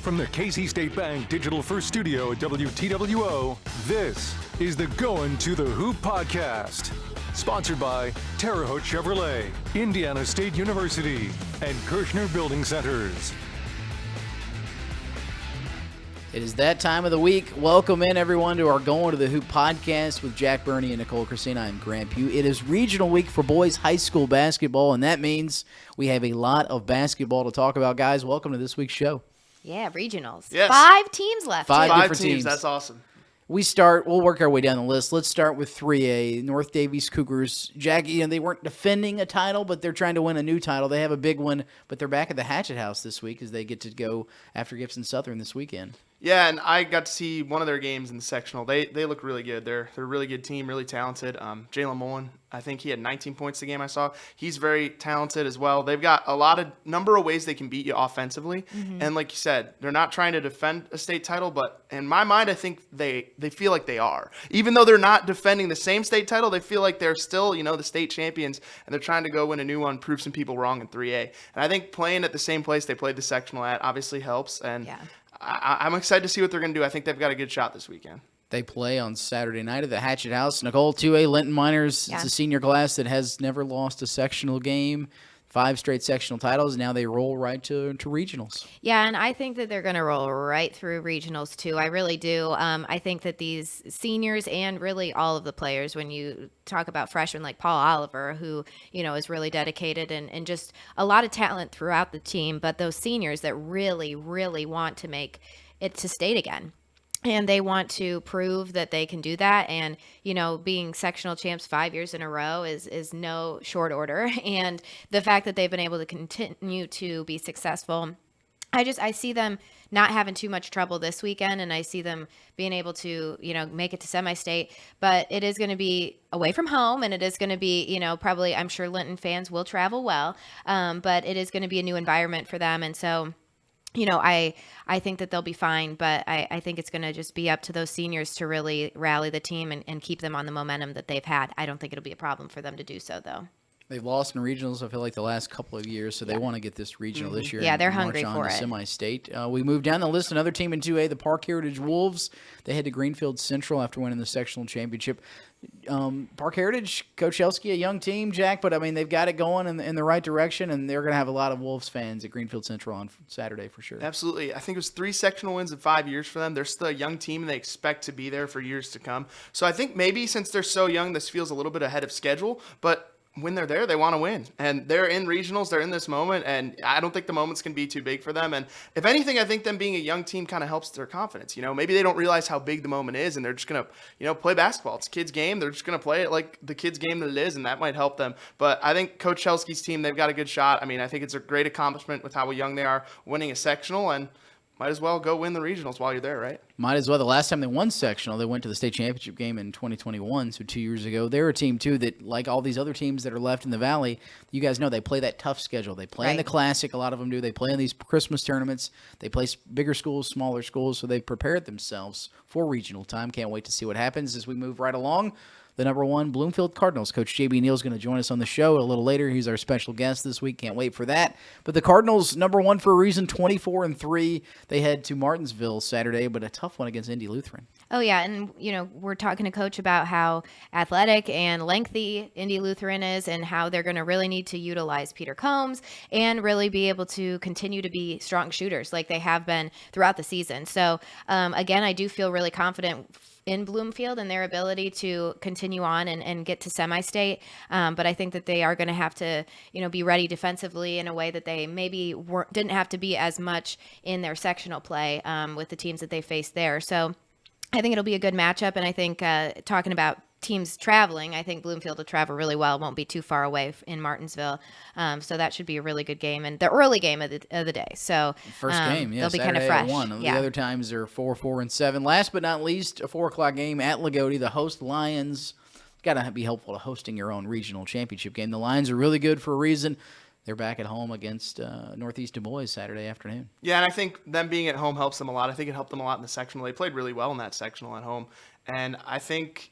From the Casey State Bank Digital First Studio at WTWO, this is the Goin to the Hoop podcast. Sponsored by Terre Haute Chevrolet, Indiana State University, and Kirshner Building Centers. It is that time of the week. Welcome in, everyone, to our Goin to the Hoop podcast with Jack Burney and Nicole Christina. I'm Grant Pugh. It is regional week for boys high school basketball, and that means we have a lot of basketball to talk about. Guys, welcome to this week's show. Yeah, regionals. Yes. 5 teams left. Five too. different teams. That's awesome. We'll work our way down the list. Let's start with 3A, North Daviess Cougars. Jack, they weren't defending a title, but they're trying to win a new title. They have a big one, but they're back at the Hatchet House this week as they get to go after Gibson Southern this weekend. Yeah, and I got to see one of their games in the sectional. They look really good. They're a really good team, really talented. Jalen Mullen, I think he had 19 points the game I saw. He's very talented as well. They've got a number of ways they can beat you offensively. Mm-hmm. And like you said, they're not trying to defend a state title, but in my mind, I think they feel like they are. Even though they're not defending the same state title, they feel like they're still, the state champions, and they're trying to go win a new one, prove some people wrong in 3A. And I think playing at the same place they played the sectional at obviously helps. And yeah. I'm excited to see what they're going to do. I think they've got a good shot this weekend. They play on Saturday night at the Hatchet House. Nicole, 2A, Linton Miners. Yeah. It's a senior class that has never lost a sectional game. 5 straight sectional titles. Now they roll right to regionals. Yeah, and I think that they're going to roll right through regionals, too. I really do. I think that these seniors and really all of the players, when you talk about freshmen like Paul Oliver, who, is really dedicated and just a lot of talent throughout the team, but those seniors that really, really want to make it to state again. And they want to prove that they can do that. And, being sectional champs 5 years in a row is no short order. And the fact that they've been able to continue to be successful, I see them not having too much trouble this weekend. And I see them being able to, make it to semi-state. But it is going to be away from home. And it is going to be, probably, I'm sure Linton fans will travel well. But it is going to be a new environment for them. And so, I think that they'll be fine, but I think it's going to just be up to those seniors to really rally the team and keep them on the momentum that they've had. I don't think it'll be a problem for them to do so, though. They've lost in regionals, I feel like, the last couple of years, so they want to get this regional this year. Yeah, they're and hungry march for on to it. Semi-state. We move down the list. Another team in 2A, the Park Heritage Wolves. They head to Greenfield Central after winning the sectional championship. Park Heritage, Coach Helsky, a young team, Jack, but they've got it going in the right direction, and they're going to have a lot of Wolves fans at Greenfield Central on Saturday for sure. Absolutely. I think it was 3 sectional wins in 5 years for them. They're still a young team, and they expect to be there for years to come. So I think maybe since they're so young, this feels a little bit ahead of schedule, but when they're there, they want to win. And they're in regionals, they're in this moment, and I don't think the moments can be too big for them. And if anything, I think them being a young team kind of helps their confidence. Maybe they don't realize how big the moment is, and they're just going to, play basketball. It's a kid's game. They're just going to play it like the kid's game that it is, and that might help them. But I think Coach Helsky's team, they've got a good shot. I think it's a great accomplishment with how young they are, winning a sectional, and might as well go win the regionals while you're there, right? Might as well. The last time they won sectional, they went to the state championship game in 2021, so 2 years ago. They're a team, too, that, like all these other teams that are left in the Valley, you guys know they play that tough schedule. They play in the Classic, a lot of them do. They play in these Christmas tournaments. They play bigger schools, smaller schools, so they've prepared themselves for regional time. Can't wait to see what happens as we move right along. The number 1 Bloomfield Cardinals. Coach J.B. Neill is going to join us on the show a little later. He's our special guest this week. Can't wait for that. But the Cardinals, number 1 for a reason, 24-3. They head to Martinsville Saturday, but a tough one against Indy Lutheran. Oh, yeah, and, we're talking to Coach about how athletic and lengthy Indy Lutheran is and how they're going to really need to utilize Peter Combs and really be able to continue to be strong shooters like they have been throughout the season. So, again, I do feel really confident in Bloomfield and their ability to continue on and get to semi-state. But I think that they are going to have to, be ready defensively in a way that they maybe didn't have to be as much in their sectional play with the teams that they faced there. So I think it'll be a good matchup. And I think talking about teams traveling, I think Bloomfield will travel really well. Won't be too far away in Martinsville. So that should be a really good game and the early game of the day. So first game, yeah, they'll be kind of Saturday fresh. at 1. The other times are 4, 4, and 7. Last but not least, a 4 o'clock game at Lagodi. The host Lions. Got to be helpful to hosting your own regional championship game. The Lions are really good for a reason. They're back at home against Northeast Du Bois Saturday afternoon. Yeah, and I think them being at home helps them a lot. I think it helped them a lot in the sectional. They played really well in that sectional at home. And I think,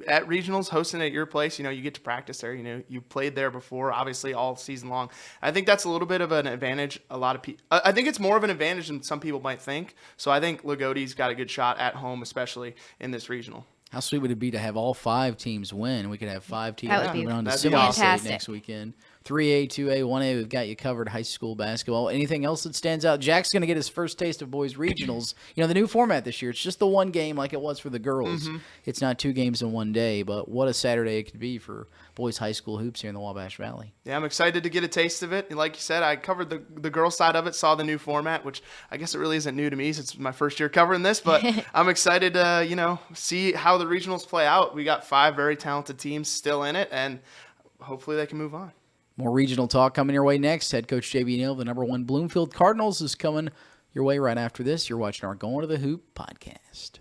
at regionals, hosting at your place, you get to practice there. You played there before, obviously, all season long. I think that's a little bit of an advantage. A lot of people, I think it's more of an advantage than some people might think. So I think Lagode's got a good shot at home, especially in this regional. How sweet would it be to have all 5 teams win? We could have 5 teams coming on to that'd be Seminole State fantastic. next weekend. 3A, 2A, 1A, we've got you covered. High school basketball. Anything else that stands out? Jack's going to get his first taste of boys regionals. The new format this year, it's just the one game like it was for the girls. Mm-hmm. It's not 2 games in one day, but what a Saturday it could be for boys high school hoops here in the Wabash Valley. Yeah, I'm excited to get a taste of it. And like you said, I covered the girls' side of it, saw the new format, which I guess it really isn't new to me since it's my first year covering this. But I'm excited to, see how the regionals play out. We got 5 very talented teams still in it, and hopefully they can move on. More regional talk coming your way next. Head coach J.B. Neill, the number 1 Bloomfield Cardinals, is coming your way right after this. You're watching our Going to the Hoop podcast.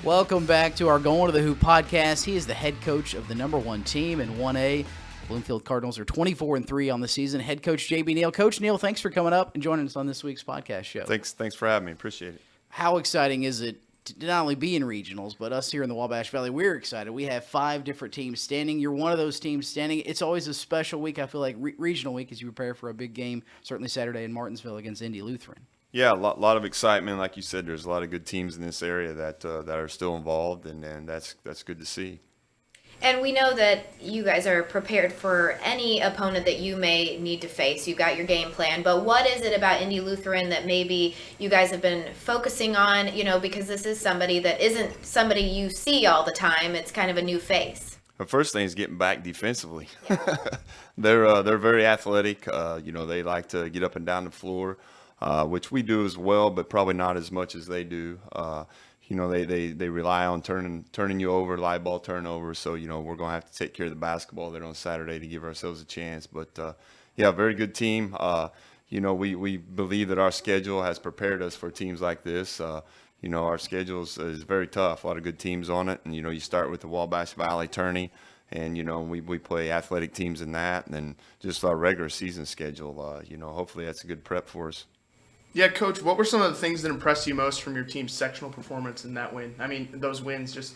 Welcome back to our Going to the Hoop podcast. He is the head coach of the number 1 team in 1A. Bloomfield Cardinals are 24-3 on the season. Head coach J.B. Neill. Coach Neill, thanks for coming up and joining us on this week's podcast show. Thanks for having me. Appreciate it. How exciting is it to not only be in regionals, but us here in the Wabash Valley, we're excited. We have 5 different teams standing. You're one of those teams standing. It's always a special week, I feel like, regional week, as you prepare for a big game, certainly Saturday in Martinsville against Indy Lutheran. Yeah, a lot of excitement. Like you said, there's a lot of good teams in this area that are still involved, and that's good to see. And we know that you guys are prepared for any opponent that you may need to face. You've got your game plan. But what is it about Indy Lutheran that maybe you guys have been focusing on, because this is somebody that isn't somebody you see all the time. It's kind of a new face. The first thing is getting back defensively. Yeah. They're very athletic. They like to get up and down the floor, which we do as well, but probably not as much as they do. They rely on turning you over, live ball turnovers. So, we're going to have to take care of the basketball there on Saturday to give ourselves a chance. But, very good team. We believe that our schedule has prepared us for teams like this. Our schedule is very tough. A lot of good teams on it. And, you start with the Wabash Valley tourney. And, we play athletic teams in that. And then just our regular season schedule, hopefully that's a good prep for us. Yeah, Coach, what were some of the things that impressed you most from your team's sectional performance in that win? I mean, those wins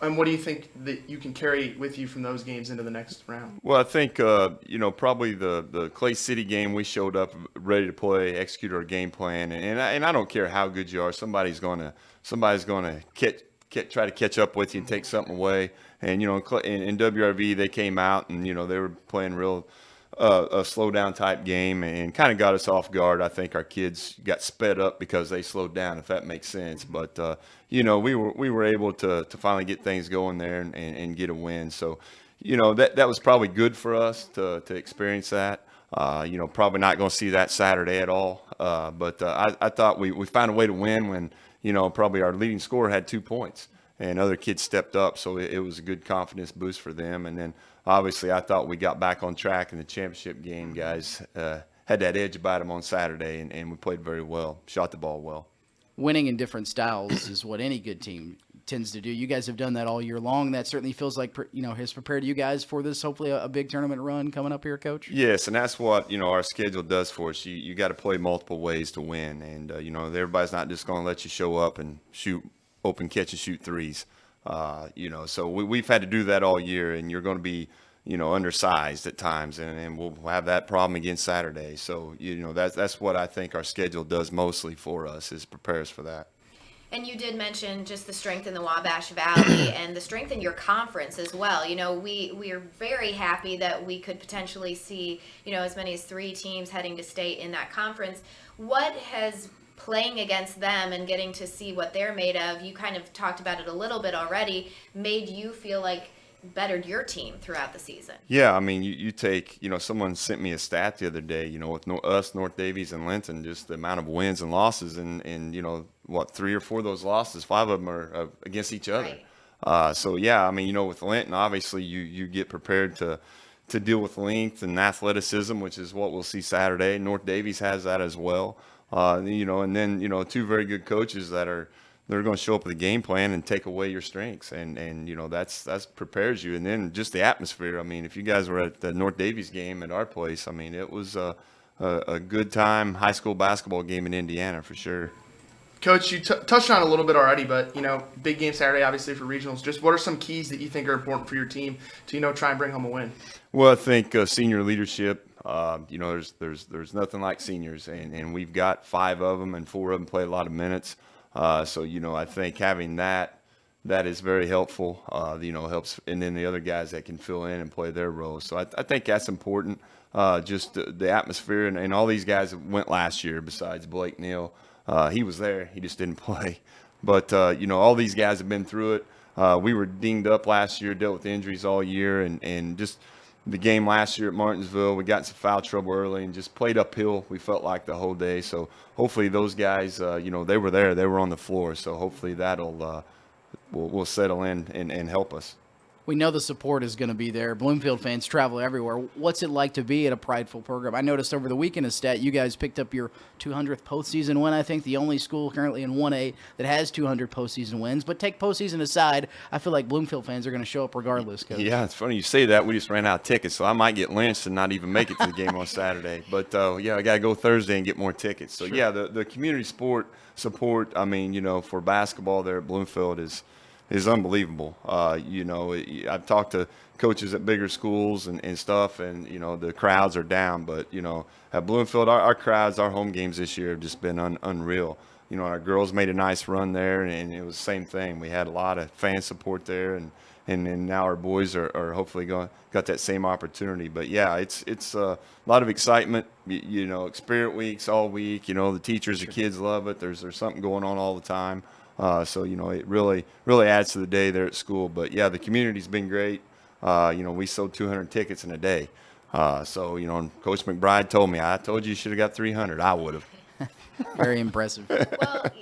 and what do you think that you can carry with you from those games into the next round? Well, I think, probably the Clay City game, we showed up ready to play, execute our game plan. And I don't care how good you are. Somebody's going to try to catch up with you and take something away. And, in WRV, they came out and, they were playing real a slow down type game and kind of got us off guard. I think our kids got sped up because they slowed down, if that makes sense. But we were able to finally get things going there and get a win. So that was probably good for us to experience that. Probably not going to see that Saturday at all. But I thought we found a way to win when, probably our leading scorer had 2 points and other kids stepped up. So it was a good confidence boost for them. And then obviously I thought we got back on track in the championship game. Guys had that edge about them on Saturday, and we played very well, shot the ball well. Winning in different styles is what any good team tends to do. You guys have done that all year long. That certainly feels like, has prepared you guys for this, hopefully a big tournament run coming up here, Coach. Yes, and that's what, our schedule does for us. You got to play multiple ways to win. And, everybody's not just going to let you show up and shoot open catch and shoot threes. So we've had to do that all year, and you're going to be, undersized at times, and we'll have that problem again Saturday. So, that's what I think our schedule does mostly for us, is prepare us for that. And you did mention just the strength in the Wabash Valley and the strength in your conference as well. We are very happy that we could potentially see, as many as 3 teams heading to state in that conference. What has playing against them and getting to see what they're made of, you kind of talked about it a little bit already, made you feel like bettered your team throughout the season? Yeah, I mean, you take, someone sent me a stat the other day, with us, North Davies, and Linton, just the amount of wins and losses, and 3 or 4 of those losses, 5 of them are against each other. Right. So, yeah, I mean, with Linton, obviously you get prepared to deal with length and athleticism, which is what we'll see Saturday. North Davies has that as well. And then, 2 very good coaches they're going to show up with a game plan and take away your strengths. And that's prepares you. And then just the atmosphere. I mean, if you guys were at the North Davies game at our place, I mean, it was a good time high school basketball game in Indiana for sure. Coach, you touched on it a little bit already, but, big game Saturday, obviously, for regionals. Just what are some keys that you think are important for your team to, try and bring home a win? Well, I think senior leadership, there's nothing like seniors, and we've got 5 of them, and 4 of them play a lot of minutes. So, I think having that is very helpful, helps, and then the other guys that can fill in and play their roles. So I think that's important, just the atmosphere, and all these guys that went last year besides Blake Neill. He was there. He just didn't play. But, all these guys have been through it. We were dinged up last year, dealt with injuries all year, and just the game last year at Martinsville, we got in some foul trouble early and just played uphill, we felt like, the whole day. So hopefully those guys, they were there. They were on the floor. So hopefully that'll will settle in and help us. We know the support is going to be there. Bloomfield fans travel everywhere. What's it like to be at a prideful program? I noticed over the weekend a stat, you guys picked up your 200th postseason win. I think the only school currently in 1A that has 200 postseason wins. But take postseason aside, I feel like Bloomfield fans are going to show up regardless. Coach. Yeah, it's funny you say that. We just ran out of tickets, so I might get lynched and not even make it to the game on Saturday. But, I got to go Thursday and get more tickets. So, Sure. the community support, I mean, for basketball there at Bloomfield is unbelievable. I've talked to coaches at bigger schools and stuff, and, the crowds are down. But, at Bloomfield, our crowds, our home games this year have just been unreal. Our girls made a nice run there, and it was the same thing. We had a lot of fan support there, and now our boys are hopefully got that same opportunity. But, yeah, it's a lot of excitement, Spirit Weeks all week. The teachers, the kids love it. There's something going on all the time. So, it really adds to the day there at school. But, yeah, the community's been great. We sold 200 tickets in a day. So, Coach McBride told me, I told you should have got 300. I would have. Very impressive. Well,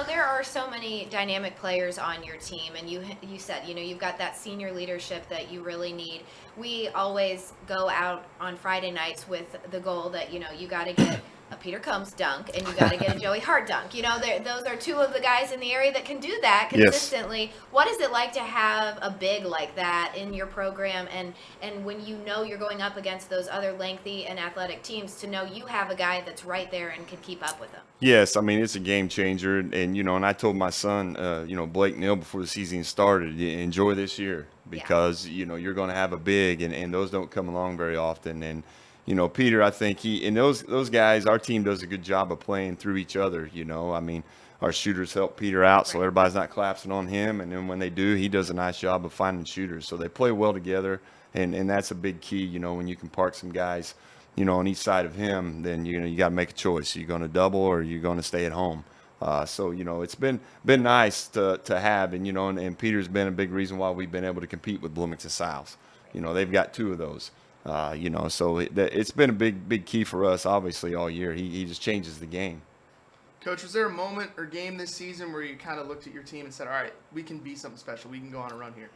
there are so many dynamic players on your team, and you said, you've got that senior leadership that you really need. We always go out on Friday nights with the goal that, you got to get a Peter Combs dunk, and you got to get a Joey Hart dunk. Those are 2 of the guys in the area that can do that consistently. Yes. What is it like to have a big like that in your program, and when you're going up against those other lengthy and athletic teams, to know you have a guy that's right there and can keep up with them? Yes, I mean, it's a game changer, and and I told my son, Blake Neill, before the season started, enjoy this year because you're going to have a big, and those don't come along very often. And Peter, I think those guys, our team does a good job of playing through each other. I mean, our shooters help Peter out, so everybody's not collapsing on him. And then when they do, he does a nice job of finding shooters. So they play well together, and that's a big key. When you can park some guys, on each side of him, then you got to make a choice. Are you going to double or are you going to stay at home? So it's been nice to have, and Peter's been a big reason why we've been able to compete with Bloomington South. they've got 2 of those. So it's been a big key for us, obviously, all year. He just changes the game. Coach, was there a moment or game this season where you kind of looked at your team and said, all right, we can be something special. We can go on a run here?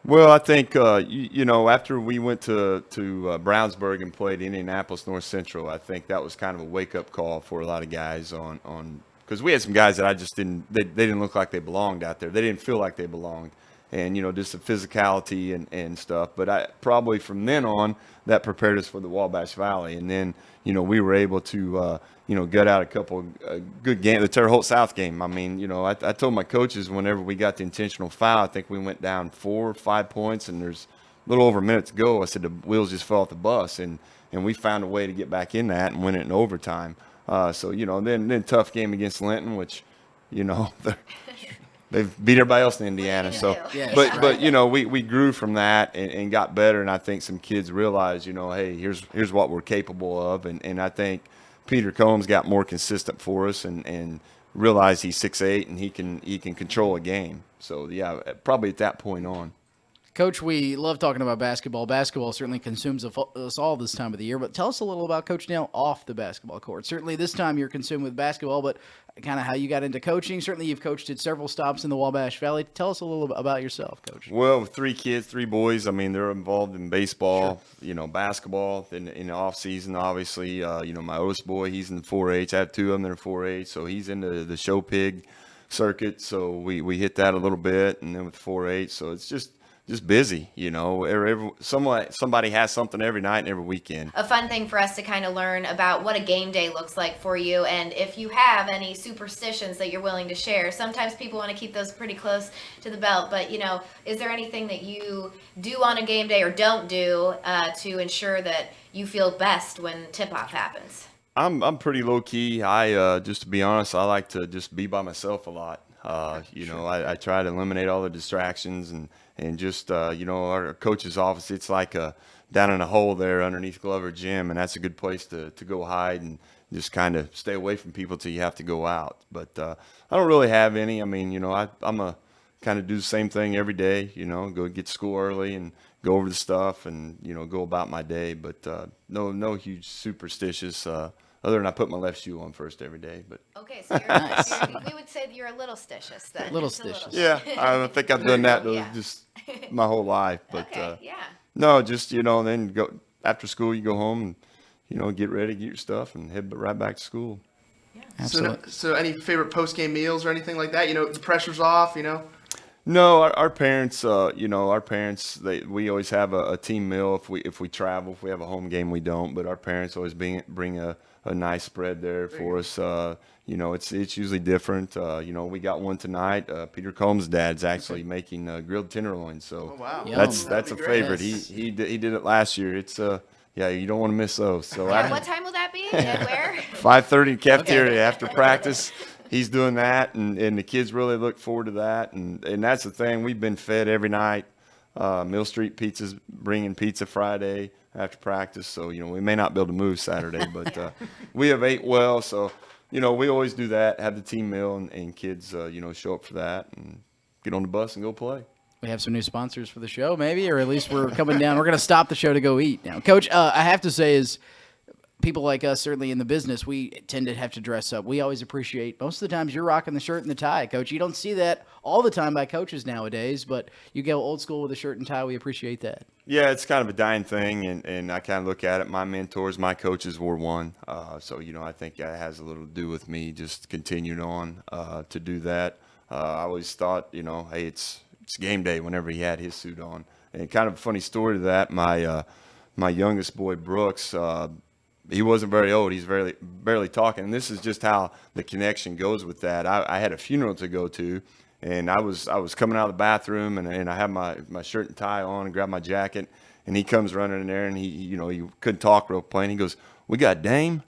Well, I think, after we went to Brownsburg and played Indianapolis North Central, I think that was kind of a wake-up call for a lot of guys on because we had some guys that I just didn't – they didn't look like they belonged out there. They didn't feel like they belonged. And, just the physicality and stuff. But probably from then on, that prepared us for the Wabash Valley. And then, we were able to, gut out a couple good games. The Terre Haute South game, I mean, I told my coaches whenever we got the intentional foul, I think we went down 4 or 5 points, and there's a little over a minute to go. I said the wheels just fell off the bus, and we found a way to get back in that and win it in overtime. Then tough game against Linton, which, they've beat everybody else in Indiana. So, but we grew from that and got better. And I think some kids realized, hey, here's what we're capable of. And I think Peter Combs got more consistent for us and realized he's 6'8" and he can control a game. So yeah, probably at that point on. Coach, we love talking about basketball. Basketball certainly consumes us all this time of the year, but tell us a little about Coach Neill off the basketball court. Certainly this time you're consumed with basketball, but kind of how you got into coaching. Certainly you've coached at several stops in the Wabash Valley. Tell us a little about yourself, Coach. Well, with 3 kids, 3 boys, I mean, they're involved in baseball, basketball in the off season, obviously. My oldest boy, he's in 4-H. I have 2 of them that are 4-H, so he's into the show pig circuit. So we hit that a little bit, and then with 4-H, so it's just busy, somebody has something every night and every weekend. A fun thing for us to kind of learn about what a game day looks like for you, and if you have any superstitions that you're willing to share. Sometimes people want to keep those pretty close to the belt, but is there anything that you do on a game day or don't do to ensure that you feel best when tip-off happens? I'm pretty low key. I just to be honest, I like to just be by myself a lot. I try to eliminate all the distractions and just, our coach's office, it's like down in a hole there underneath Glover Gym, and that's a good place to go hide and just kind of stay away from people till you have to go out. But I don't really have any. I mean, I'm a kind of do the same thing every day, go get to school early and go over the stuff and, go about my day. But no huge superstitious other than I put my left shoe on first every day. But okay, so we would say that you're a little stitious then. Little stitious. Yeah, I think I've done that just my whole life. But no, just then go after school. You go home and get ready, get your stuff, and head right back to school. Yeah. Absolutely. So any favorite post game meals or anything like that? The pressure's off. No, our parents, we always have a team meal if we travel. If we have a home game, we don't. But our parents always bring a nice spread there for us. It's usually different. We got one tonight. Peter Combs' dad's actually making grilled tenderloin, so wow. that's That'd a be great. favorite. He did it last year. It's you don't want to miss those. So What time will that be and where? 5:30 cafeteria after practice. He's doing that, and the kids really look forward to that. And that's the thing. We've been fed every night. Mill Street Pizza's bringing pizza Friday after practice. So, we may not be able to move Saturday, but we have ate well. So, we always do that, have the team meal, and kids, show up for that and get on the bus and go play. We have some new sponsors for the show, maybe, or at least we're coming down. We're going to stop the show to go eat now. Coach, I have to say is people like us, certainly in the business, we tend to have to dress up. We always appreciate, most of the times you're rocking the shirt and the tie, Coach. You don't see that all the time by coaches nowadays, but you go old school with a shirt and tie. We appreciate that. Yeah, it's kind of a dying thing, and I kind of look at it. My mentors, my coaches wore one. So, I think that has a little to do with me just continuing on to do that. I always thought, hey, it's game day whenever he had his suit on. And kind of a funny story to that, my youngest boy, Brooks, he wasn't very old. He's barely talking. And this is just how the connection goes with that. I had a funeral to go to, and I was coming out of the bathroom, and I had my shirt and tie on and grabbed my jacket, and he comes running in there, and he couldn't talk real plain. He goes, "We got a dame?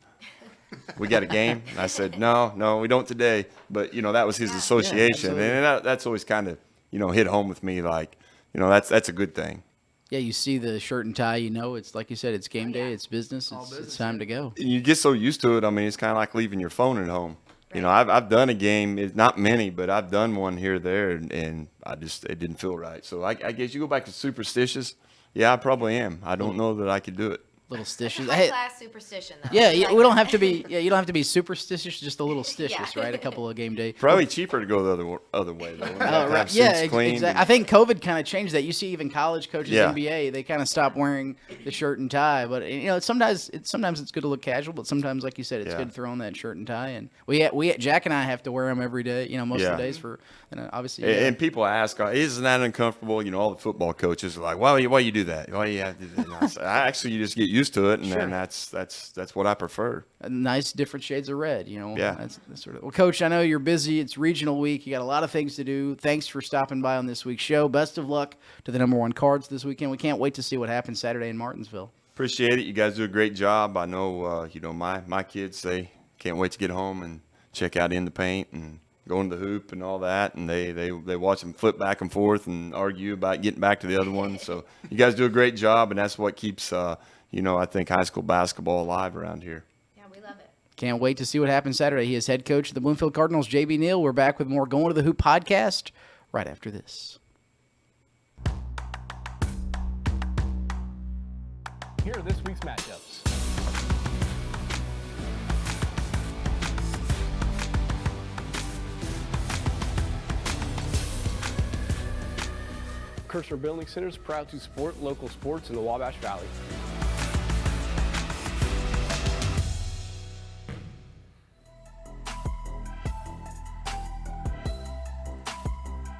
We got a game?" And I said, No, we don't today. But, that was his association. And that's always kind of, hit home with me like, that's a good thing. Yeah, you see the shirt and tie, it's like you said, it's game day, it's business, it's time to go. And you get so used to it. I mean, it's kind of like leaving your phone at home. Right. I've done a game, not many, but I've done one here or there, and it didn't feel right. So I guess you go back to superstitious. Yeah, I probably am. I don't know that I could do it. Little stitches. High class superstition, though. Yeah, Like we don't that. have to be. Yeah, you don't have to be superstitious. Just a little stitious, right? A couple of game day. Probably cheaper to go the other way, though. Oh, right. Yeah, exactly. I think COVID kind of changed that. You see, even college coaches, NBA, they kind of stopped wearing the shirt and tie. But sometimes it's good to look casual, but sometimes, like you said, it's good to throw on that shirt and tie. And we Jack and I have to wear them every day. Most of the days for obviously. And people ask, isn't that uncomfortable? All the football coaches are like, why you do that? Why you have to do that? Actually, you just get used to it, and then that's what I prefer. Nice different shades of red, Yeah. That's sort of. Well, Coach, I know you're busy. It's regional week. You got a lot of things to do. Thanks for stopping by on this week's show. Best of luck to the #1 Cards this weekend. We can't wait to see what happens Saturday in Martinsville. Appreciate it. You guys do a great job. I know, my kids, they can't wait to get home and check out In the Paint and going to the hoop and all that, and they watch them flip back and forth and argue about getting back to the other one. So you guys do a great job, and that's what keeps I think high school basketball alive around here. Yeah, we love it. Can't wait to see what happens Saturday. He is head coach of the Bloomfield Cardinals, J.B. Neill. We're back with more Going to the Hoop podcast right after this. Here are this week's matchups. Kirshner Building Center is proud to support local sports in the Wabash Valley.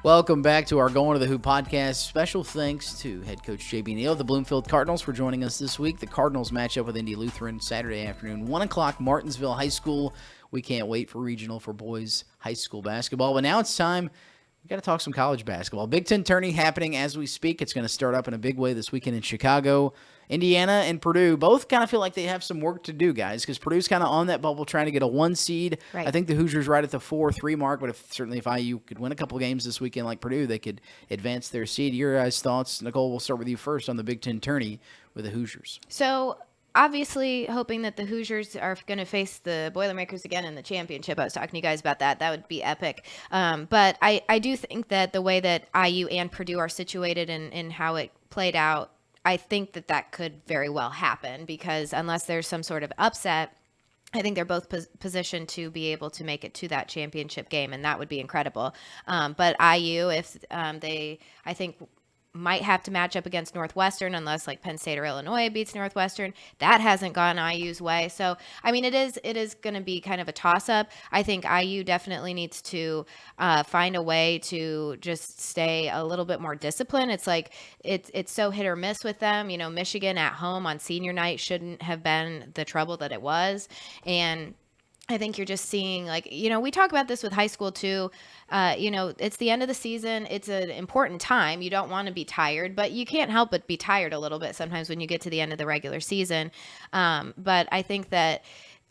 Welcome back to our Going to the Hoop podcast. Special thanks to head coach J.B. Neill of the Bloomfield Cardinals for joining us this week. The Cardinals match up with Indy Lutheran Saturday afternoon, 1 o'clock, Martinsville High School. We can't wait for regional for boys high school basketball. But now it's time. We've got to talk some college basketball. Big Ten tourney happening as we speak. It's going to start up in a big way this weekend in Chicago. Indiana and Purdue both kind of feel like they have some work to do, guys, because Purdue's kind of on that bubble trying to get a 1 seed. Right. I think the Hoosiers right at the 4-3 mark, but certainly if IU could win a couple games this weekend like Purdue, they could advance their seed. Your guys' thoughts? Nicole, we'll start with you first on the Big Ten tourney with the Hoosiers. So, obviously, hoping that the Hoosiers are going to face the Boilermakers again in the championship. I was talking to you guys about that. That would be epic. But I do think that the way that IU and Purdue are situated and how it played out, I think that could very well happen, because unless there's some sort of upset, I think they're both positioned to be able to make it to that championship game, and that would be incredible. But IU, if I think might have to match up against Northwestern, unless like Penn State or Illinois beats Northwestern. That hasn't gone IU's way. So, I mean, it is going to be kind of a toss-up. I think IU definitely needs to find a way to just stay a little bit more disciplined. It's like it's so hit or miss with them. Michigan at home on senior night shouldn't have been the trouble that it was. And I think you're just seeing, we talk about this with high school too. It's the end of the season. It's an important time. You don't want to be tired, but you can't help but be tired a little bit sometimes when you get to the end of the regular season. But I think that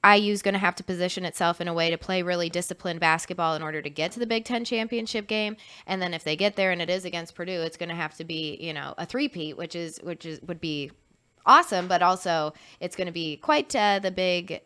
IU is going to have to position itself in a way to play really disciplined basketball in order to get to the Big Ten championship game. And then if they get there and it is against Purdue, it's going to have to be, a three-peat, which would be awesome, but also it's going to be quite the big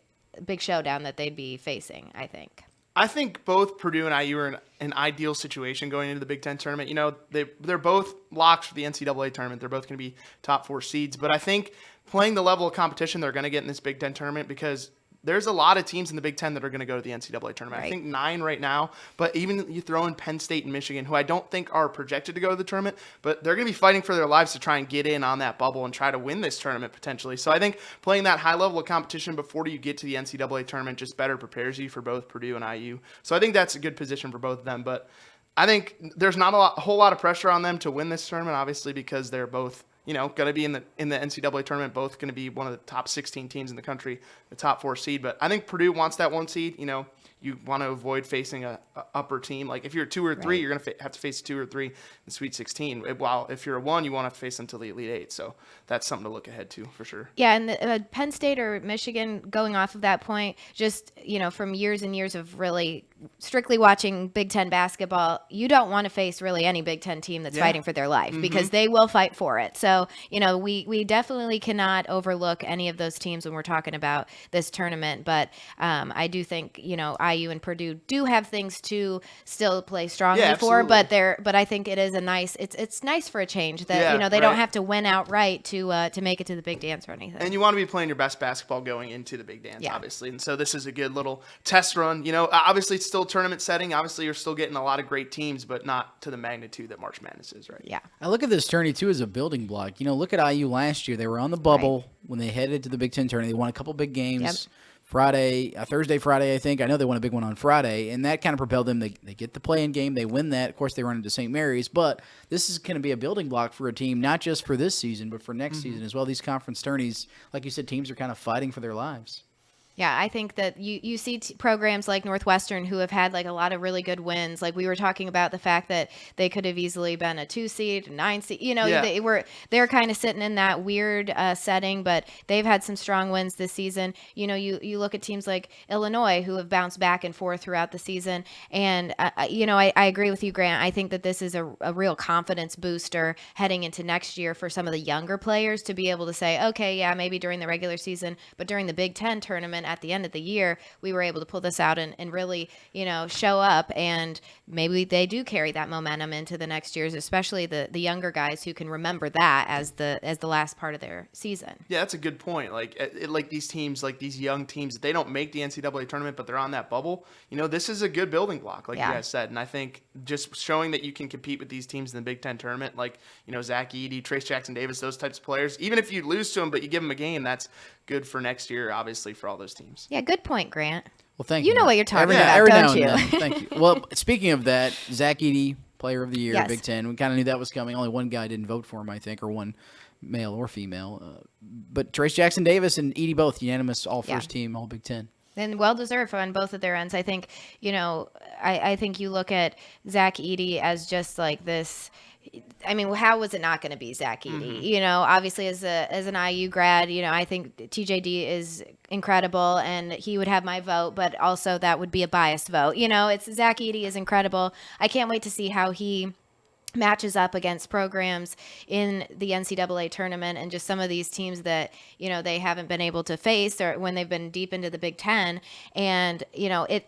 showdown that they'd be facing, I think. I think both Purdue and IU are in an ideal situation going into the Big Ten tournament. They're both locks for the NCAA tournament. They're both going to be top 4 seeds. But I think playing the level of competition they're going to get in this Big Ten tournament, because there's a lot of teams in the Big Ten that are going to go to the NCAA tournament. Right. I think 9 right now, but even you throw in Penn State and Michigan, who I don't think are projected to go to the tournament, but they're going to be fighting for their lives to try and get in on that bubble and try to win this tournament potentially. So I think playing that high level of competition before you get to the NCAA tournament just better prepares you for both Purdue and IU. So I think that's a good position for both of them. But I think there's not a whole lot of pressure on them to win this tournament, obviously, because they're both going to be in the NCAA tournament, both going to be one of the top 16 teams in the country, the top 4 seed. But I think Purdue wants that 1 seed. You want to avoid facing a upper team. Like if you're 2 or 3, right, you're going to have to face 2 or 3 in the Sweet 16. While if you're a 1, you won't have to face them until the Elite 8. So that's something to look ahead to for sure. Yeah, and Penn State or Michigan, going off of that point, just from years and years of really strictly watching Big Ten basketball, you don't want to face really any Big Ten team that's fighting for their life because they will fight for it. So, we definitely cannot overlook any of those teams when we're talking about this tournament. But I do think, IU and Purdue do have things to still play strongly for. But I think it is it's nice for a change that, they don't have to win outright to make it to the Big Dance or anything. And you want to be playing your best basketball going into the Big Dance, obviously. And so this is a good little test run. Obviously it's still tournament setting. Obviously you're still getting a lot of great teams, but not to the magnitude that March Madness is, right? Yeah. I look at this tourney, too, as a building block. Look at IU last year. They were on the bubble when they headed to the Big Ten tourney. They won a couple big games. Thursday, Friday, I think. I know they won a big one on Friday, and that kind of propelled them. They get the play-in game. They win that. Of course, they run into St. Mary's, but this is going to be a building block for a team, not just for this season, but for next season as well. These conference tourneys, like you said, teams are kind of fighting for their lives. Yeah, I think that you see programs like Northwestern who have had like a lot of really good wins. Like we were talking about the fact that they could have easily been a 2 seed, a 9 seed. They're kind of sitting in that weird setting, but they've had some strong wins this season. You look at teams like Illinois who have bounced back and forth throughout the season, and I agree with you, Grant. I think that this is a real confidence booster heading into next year for some of the younger players to be able to say, okay, yeah, maybe during the regular season, but during the Big Ten tournament at the end of the year, we were able to pull this out and really, show up, and maybe they do carry that momentum into the next years, especially the younger guys who can remember that as the last part of their season. Yeah, that's a good point. Like these teams, like these young teams, they don't make the NCAA tournament, but they're on that bubble. This is a good building block, like you guys said. And I think just showing that you can compete with these teams in the Big Ten tournament, like, Zach Edey, Trace Jackson Davis, those types of players, even if you lose to them, but you give them a game, that's good for next year, obviously, for all those teams. Yeah, good point, Grant. Well, thank you. You know what you're talking about, every don't now and you? then. Thank you. Well, speaking of that, Zach Edey, Player of the Year, Yes. Big Ten. We kind of knew that was coming. Only one guy didn't vote for him, I think, or one male or female. But Trace Jackson Davis and Edey both unanimous, all first team, all Big Ten. And well-deserved on both of their ends. I think, I think you look at Zach Edey as just like this. I mean, how was it not going to be Zach Edey? Obviously as an IU grad, I think TJD is incredible and he would have my vote, but also that would be a biased vote. It's Zach Edey is incredible. I can't wait to see how he matches up against programs in the NCAA tournament and just some of these teams that, they haven't been able to face or when they've been deep into the Big Ten. And,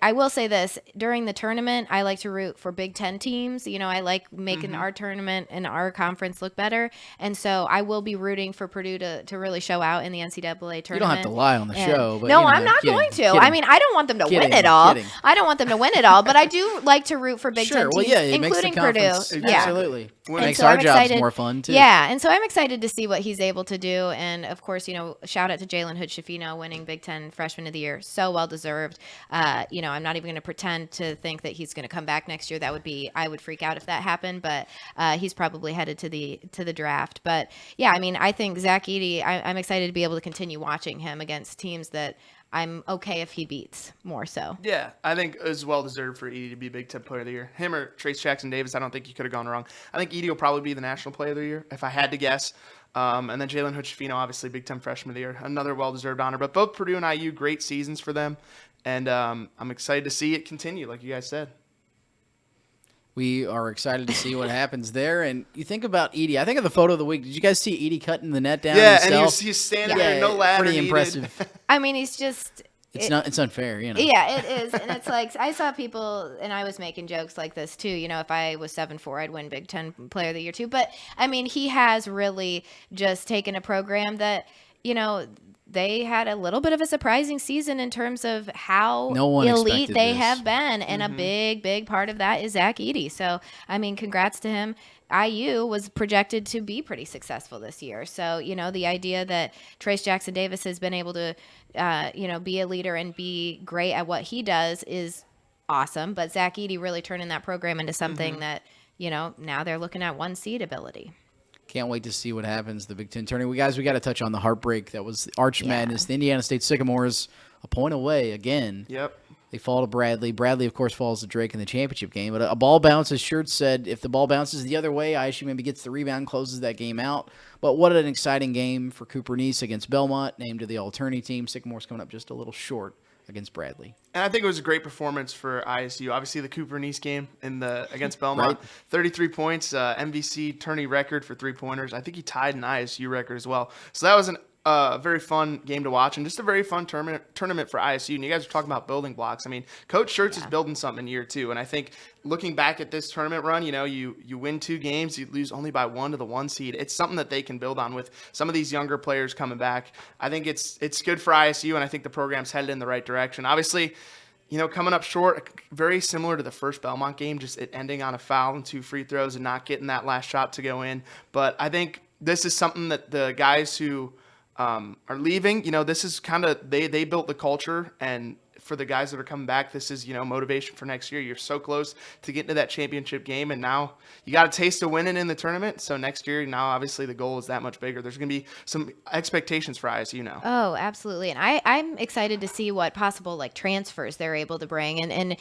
I will say this, during the tournament, I like to root for Big Ten teams. I like making our tournament and our conference look better. And so I will be rooting for Purdue to really show out in the NCAA tournament. You don't have to lie on the show. But no, I'm not going to. I mean, I don't want them to win it all. I don't want them to win it all, but I do like to root for Big Ten teams, including Purdue. Absolutely. It makes so our I'm jobs excited, more fun, too. Yeah, and so I'm excited to see what he's able to do. And, of course, shout out to Jalen Hood-Schifino winning Big Ten Freshman of the Year. So well-deserved. I'm not even going to pretend to think that he's going to come back next year. I would freak out if that happened, but he's probably headed to the draft. But, yeah, I mean, I think Zach Edey, I'm excited to be able to continue watching him against teams that I'm okay if he beats more so. Yeah, I think it was well-deserved for Edey to be Big Ten Player of the Year. Him or Trace Jackson Davis, I don't think you could have gone wrong. I think Edey will probably be the National Player of the Year, if I had to guess. And then Jalen Hood-Schifino, obviously Big Ten Freshman of the Year, another well-deserved honor. But both Purdue and IU, great seasons for them. And I'm excited to see it continue, like you guys said. We are excited to see what happens there. And you think about Edey. I think of the photo of the week. Did you guys see Edey cutting the net down himself? And he's standing there, no ladder pretty needed. Impressive. I mean, he's just... It's unfair, Yeah, it is. And it's like, I saw people, and I was making jokes like this too, if I was 7'4", I'd win Big Ten Player of the Year too. But, I mean, he has really just taken a program that, they had a little bit of a surprising season in terms of how elite they have been. And a big, big part of that is Zach Edey. So, I mean, congrats to him. IU was projected to be pretty successful this year. So, the idea that Trace Jackson Davis has been able to, be a leader and be great at what he does is awesome. But Zach Edey really turning that program into something that, now they're looking at 1 seed ability. Can't wait to see what happens the Big Ten tournament. We got to touch on the heartbreak that was Arch Madness. The Indiana State Sycamores a point away again. Yep. They fall to Bradley. Bradley, of course, falls to Drake in the championship game. But a ball bounce, as Shirt said, if the ball bounces the other way, ISU maybe gets the rebound, closes that game out. But what an exciting game for Cooper Neese against Belmont, named to the all-tourney team. Sycamores coming up just a little short against Bradley. And I think it was a great performance for ISU. Obviously, the Cooper and East game against Belmont, 33 points, MVC tourney record for 3-pointers. I think he tied an ISU record as well. So that was a very fun game to watch and just a very fun tournament for ISU. And you guys are talking about building blocks. I mean, Coach Schertz is building something in year 2. And I think looking back at this tournament run, you win 2 games, you lose only by 1 to the 1 seed. It's something that they can build on with some of these younger players coming back. I think it's good for ISU, and I think the program's headed in the right direction. Obviously, coming up short, very similar to the first Belmont game, just it ending on a foul and 2 free throws and not getting that last shot to go in. But I think this is something that the guys who are leaving, this is kind of, they built the culture, and for the guys that are coming back, this is, motivation for next year. You're so close to getting to that championship game, and now you got a taste of winning in the tournament. So next year, now obviously the goal is that much bigger. There's going to be some expectations for ISU now. Oh, absolutely. And I'm excited to see what possible transfers they're able to bring, and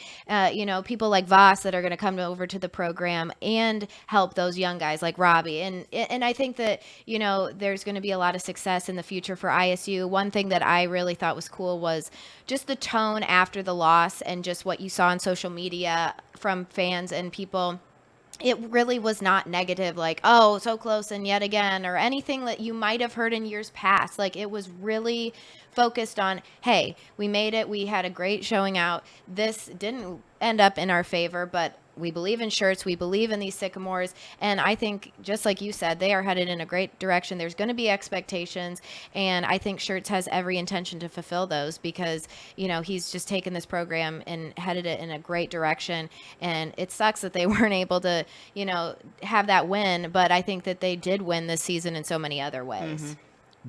people like Voss that are going to come over to the program and help those young guys like Robbie. And I think that, there's going to be a lot of success in the future for ISU. One thing that I really thought was cool was just the tone after the loss and just what you saw on social media from fans and people. It really was not negative, like, oh, so close and yet again, or anything that you might have heard in years past. It was really focused on, hey, we made it. We had a great showing out. This didn't end up in our favor, but we believe in Schertz. We believe in these Sycamores. And I think, just like you said, they are headed in a great direction. There's going to be expectations. And I think Schertz has every intention to fulfill those because, he's just taken this program and headed it in a great direction. And it sucks that they weren't able to, have that win. But I think that they did win this season in so many other ways. Mm-hmm.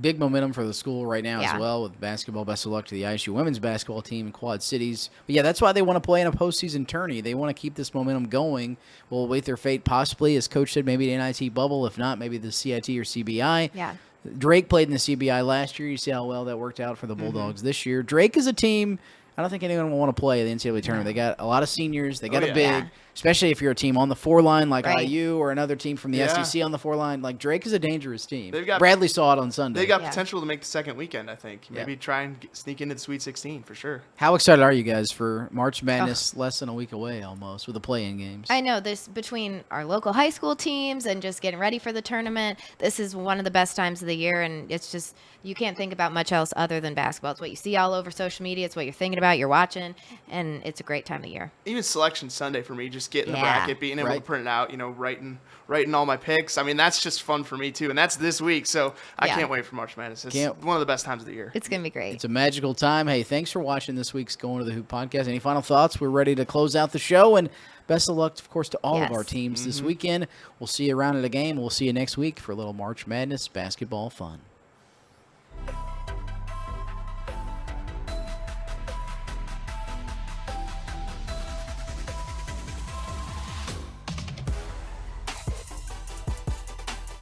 Big momentum for the school right now as well with basketball. Best of luck to the ISU women's basketball team in Quad Cities. But yeah, that's why they want to play in a postseason tourney. They want to keep this momentum going. We'll await their fate possibly, as Coach said, maybe the NIT bubble. If not, maybe the CIT or CBI. Yeah. Drake played in the CBI last year. You see how well that worked out for the Bulldogs this year. Drake is a team I don't think anyone will want to play the NCAA tournament. They got a lot of seniors. They got a big, especially if you're a team on the 4 line like IU or another team from the SEC on the 4 line. Like Drake is a dangerous team. Bradley saw it on Sunday. They got potential to make the second weekend, I think. Maybe try and sneak into the Sweet 16 for sure. How excited are you guys for March Madness less than a week away almost with the play-in games? I know this between our local high school teams and just getting ready for the tournament. This is one of the best times of the year, and it's just you can't think about much else other than basketball. It's what you see all over social media. It's what you're thinking about, you're watching, and it's a great time of year. Even Selection Sunday for me, just getting the bracket, being able to print it out, writing all my picks. I mean, that's just fun for me too, and that's this week, so I can't wait for March Madness. It's one of the best times of the year. It's going to be great. It's a magical time. Hey, thanks for watching this week's Going to the Hoop podcast. Any final thoughts? We're ready to close out the show, and best of luck, of course, to all of our teams this weekend. We'll see you around at a game. We'll see you next week for a little March Madness basketball fun.